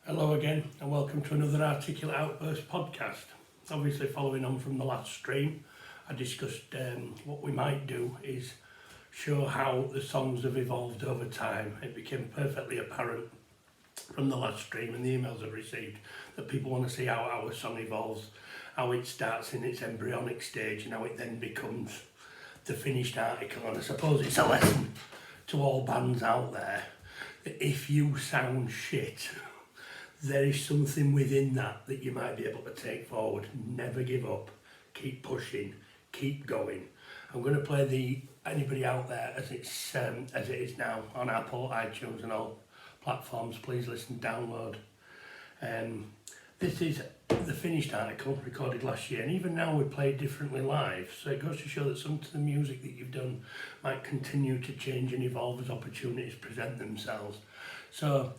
Hello again and welcome to another Articulate Outburst podcast. Obviously following on from the last stream, I discussed what we might do is show how the songs have evolved over time. It became perfectly apparent from the last stream and the emails I've received that people want to see how our song evolves, how it starts in its embryonic stage and how it then becomes the finished article. And I suppose it's a lesson to all bands out there that if you sound shit, there is something within that you might be able to take forward. Never give up, keep pushing, keep going. I'm going to play anybody out there as it is now on Apple, iTunes and all platforms. Please listen, download. This is the finished article recorded last year, and even now we play it differently live, so it goes to show that some of the music that you've done might continue to change and evolve as opportunities present themselves. So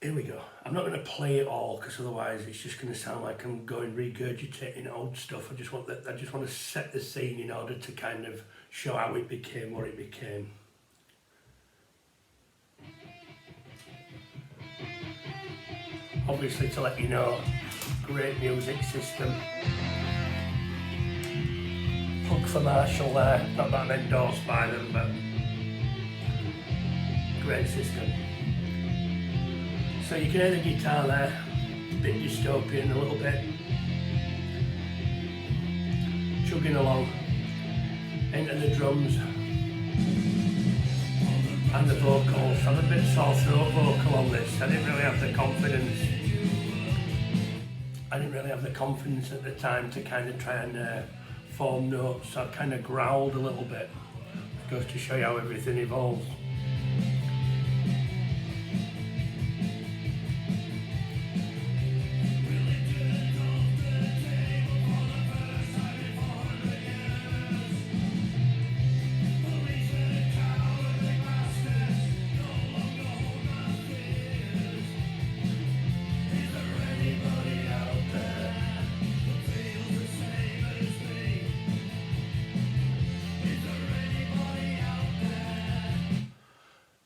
here we go. I'm not going to play it all because otherwise it's just going to sound like I'm going regurgitating old stuff. I just want to set the scene in order to kind of show how it became what it became. Obviously, to let you know, great music system. Plug for Marshall there. Not that I'm endorsed by them, but great system. So you can hear the guitar there, a bit dystopian a little bit, chugging along, into the drums and the vocals. I'm a bit sore throat vocal on this. I didn't really have the confidence at the time to kind of try and form notes, so I kind of growled a little bit. It goes to show you how everything evolves.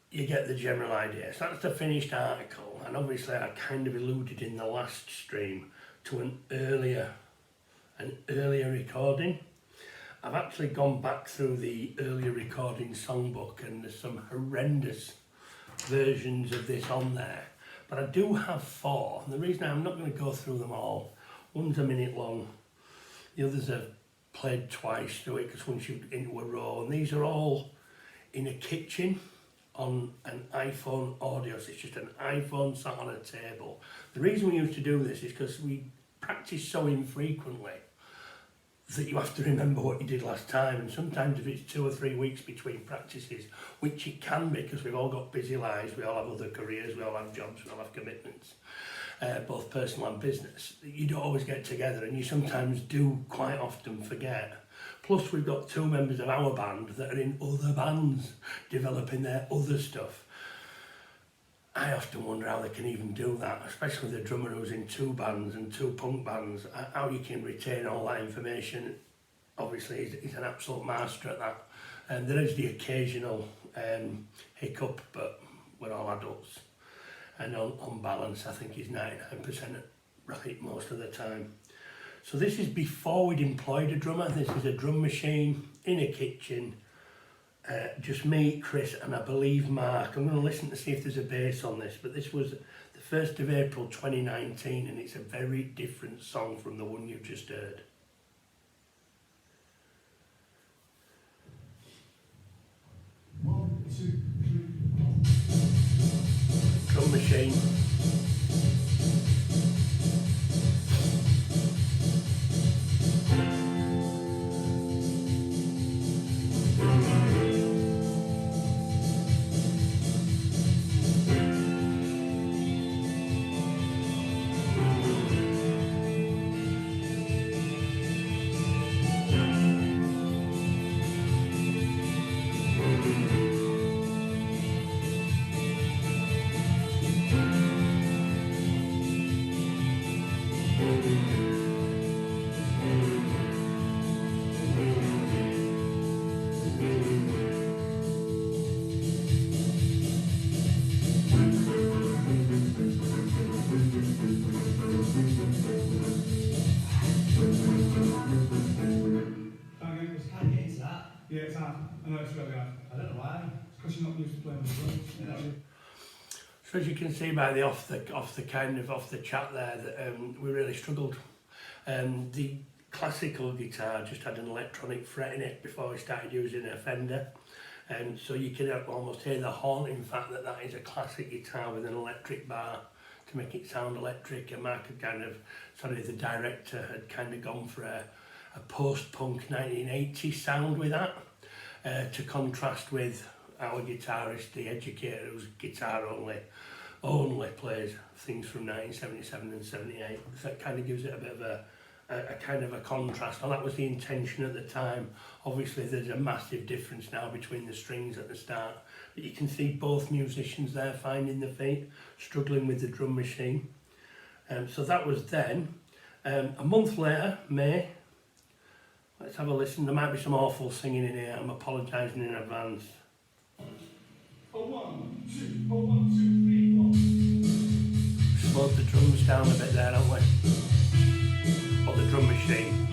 You get the general idea. So that's the finished article, and obviously I kind of alluded in the last stream to an earlier recording. I've actually gone back through the earlier recording songbook and there's some horrendous versions of this on there, but I do have 4, and the reason I'm not going to go through them all, one's a minute long, the others are played twice through it because once you're into a row, and these are all in a kitchen on an iPhone audio, so it's just an iPhone sat on a table. The reason we used to do this is because we practice so infrequently that you have to remember what you did last time, and sometimes if it's 2 or 3 weeks between practices, which it can be because we've all got busy lives, we all have other careers, we all have jobs, we all have commitments, both personal and business, you don't always get together and you sometimes do quite often forget. Plus we've got 2 members of our band that are in other bands developing their other stuff. I often wonder how they can even do that, especially the drummer who's in 2 bands and 2 punk bands, how you can retain all that information. Obviously he's an absolute master at that, and there is the occasional hiccup, but we're all adults, and on balance I think he's 99% right most of the time. So this is before we'd employed a drummer. This is a drum machine in a kitchen, just me, Chris, and I believe Mark. I'm going to listen to see if there's a bass on this, but this was the 1st of April 2019, and it's a very different song from the one you just heard. One, two, three, 4. Drum machine. So as you can see by the off the chat there that we really struggled. The classical guitar just had an electronic fret in it before we started using a Fender, and so you can almost hear the haunting fact that that is a classic guitar with an electric bar to make it sound electric. And Mark had the director had kind of gone for a post-punk 1980s sound with that, to contrast with our guitarist, the educator, who's guitar only plays things from 1977 and 78. So it kind of gives it a bit of a kind of a contrast, and that was the intention at the time. Obviously there's a massive difference now between the strings at the start, but you can see both musicians there finding their feet, struggling with the drum machine. So that was then. A month later, May, let's have a listen. There might be some awful singing in here, I'm apologising in advance. 1, 2, 1, 2, 3, 4. Slowed the drums down a bit there, haven't we? Or the drum machine.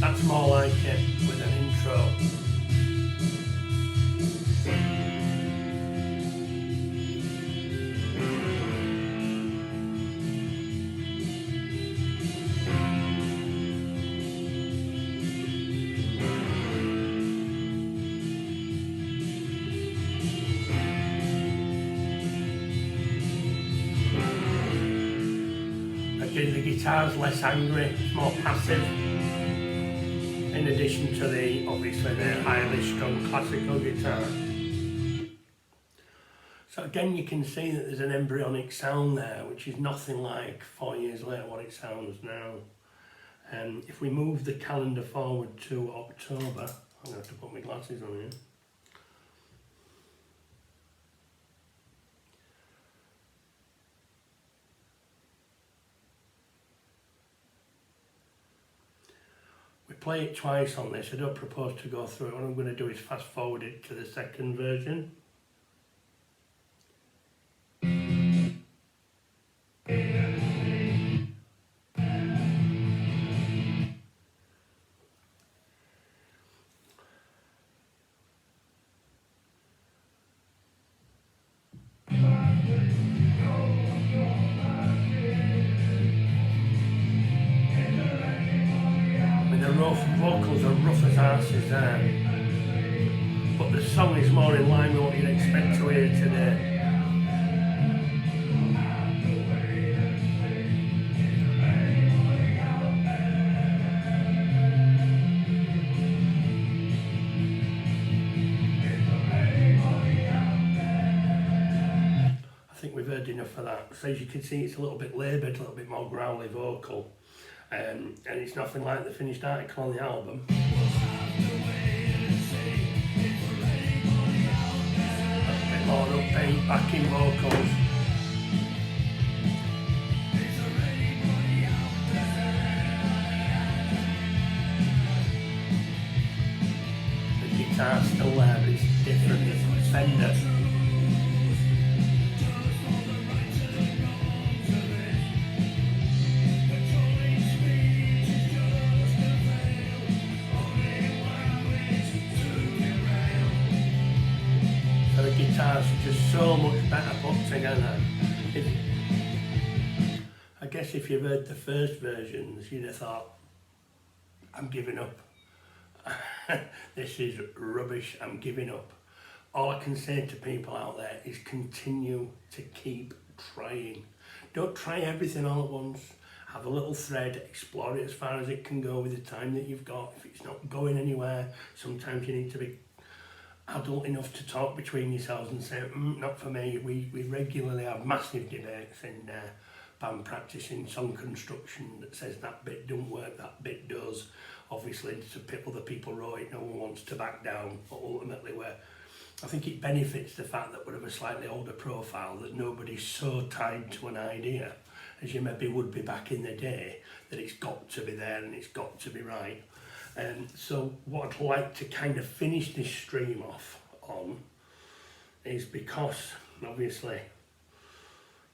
That's more like it with an intro. The guitar's less angry, it's more passive, in addition to obviously the highly strung classical guitar. So again you can see that there's an embryonic sound there, which is nothing like 4 years later what it sounds now. If we move the calendar forward to October, I'm going to have to put my glasses on here. Play it twice on this. I don't propose to go through it. What I'm going to do is fast forward it to the second version. Vocals are rough as arses there, but the song is more in line with what you'd expect to hear today. I think we've heard enough of that. So as you can see, it's a little bit laboured, a little bit more growly vocal. And it's nothing like the finished article on the album. A bit more upbeat, backing vocals. The guitar's still there, but it's different, it's Fender. The guitars are just so much better put together. I guess if you've heard the first versions, you'd have thought, I'm giving up. This is rubbish, I'm giving up. All I can say to people out there is continue to keep trying. Don't try everything all at once. Have a little thread, explore it as far as it can go with the time that you've got. If it's not going anywhere, sometimes you need to be adult enough to talk between yourselves and say, not for me. We regularly have massive debates in band practice, in song construction, that says that bit don't work, that bit does. Obviously, other people wrote it, no one wants to back down, but ultimately I think it benefits the fact that we're of a slightly older profile, that nobody's so tied to an idea as you maybe would be back in the day, that it's got to be there and it's got to be right. So what I'd like to kind of finish this stream off on is, because obviously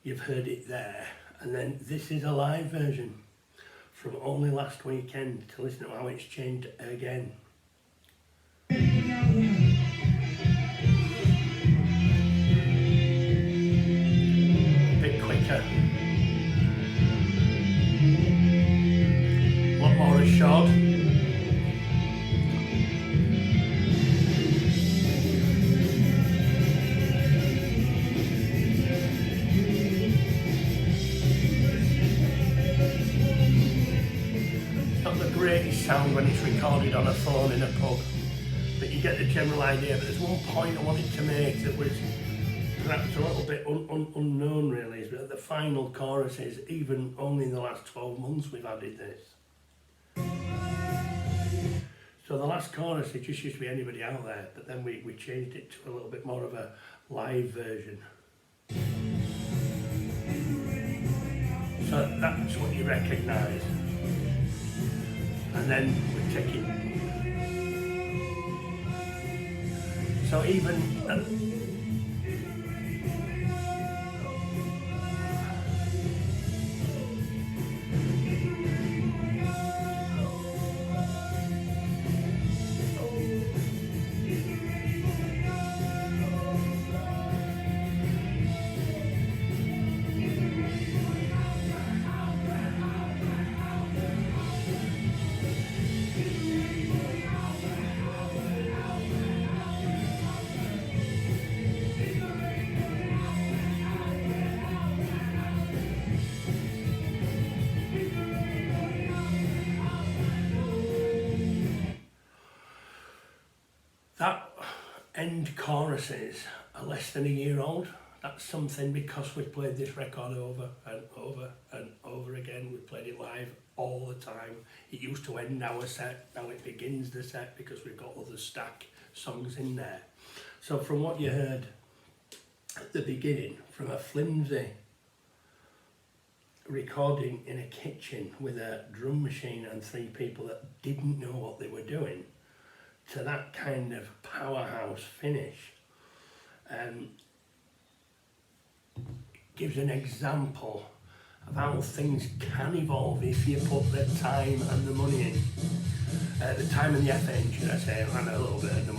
you've heard it there, and then this is a live version from only last weekend, to listen to how it's changed again. sound when it's recorded on a phone in a pub, but you get the general idea. But there's one point I wanted to make that was perhaps a little bit unknown really, is that the final chorus is, even only in the last 12 months we've added this. So the last chorus, it just used to be anybody out there, but then we changed it to a little bit more of a live version. So that's what you recognise. And then we're taking. So even that end choruses are less than a year old. That's something because we've played this record over and over and over again. We've played it live all the time. It used to end our set, now it begins the set because we've got other stack songs in there. So from what you heard at the beginning, from a flimsy recording in a kitchen with a drum machine and 3 people that didn't know what they were doing, to that kind of powerhouse finish, gives an example of how things can evolve if you put the time and the money in. The time and the effort in, should I say, and a little bit of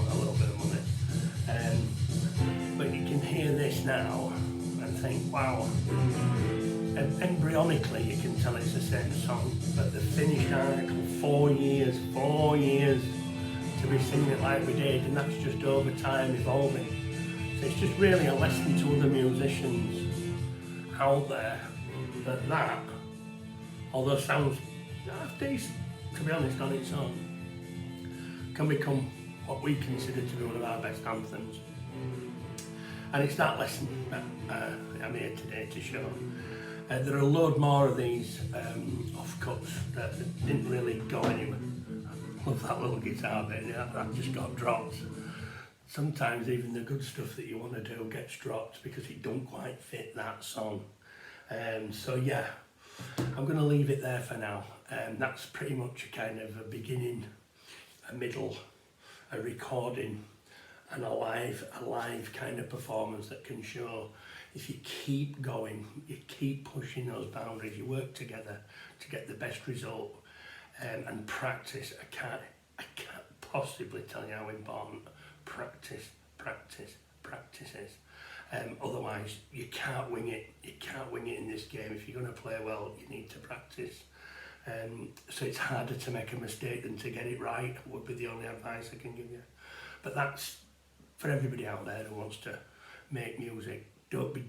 money. But you can hear this now and think, wow. And embryonically you can tell it's the same song, but the finished article, 4 years to be singing it like we did, and that's just over time evolving. So it's just really a lesson to other musicians out there that although sounds half decent, to be honest, on its own, can become what we consider to be one of our best anthems. And it's that lesson that I'm here today to show. There are a load more of these offcuts that didn't really go anywhere. I love that little guitar bit, that just got dropped. Sometimes even the good stuff that you want to do gets dropped because it don't quite fit that song. So yeah, I'm going to leave it there for now. That's pretty much a kind of a beginning, a middle, a recording, and a live kind of performance that can show if you keep going, you keep pushing those boundaries, you work together to get the best result, and practice. I can't possibly tell you how important practice is. Otherwise you can't wing it. You can't wing it in this game. If you're going to play well, you need to practice. So it's harder to make a mistake than to get it right, would be the only advice I can give you. But that's for everybody out there who wants to make music. Don't be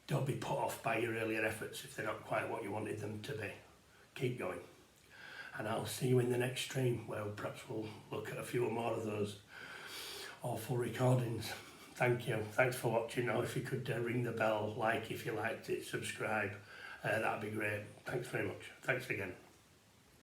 put off by your earlier efforts if they're not quite what you wanted them to be. Keep going. And I'll see you in the next stream where perhaps we'll look at a few more of those awful recordings. Thank you. Thanks for watching. Now if you could ring the bell, like if you liked it, subscribe, that'd be great. Thanks very much. Thanks again.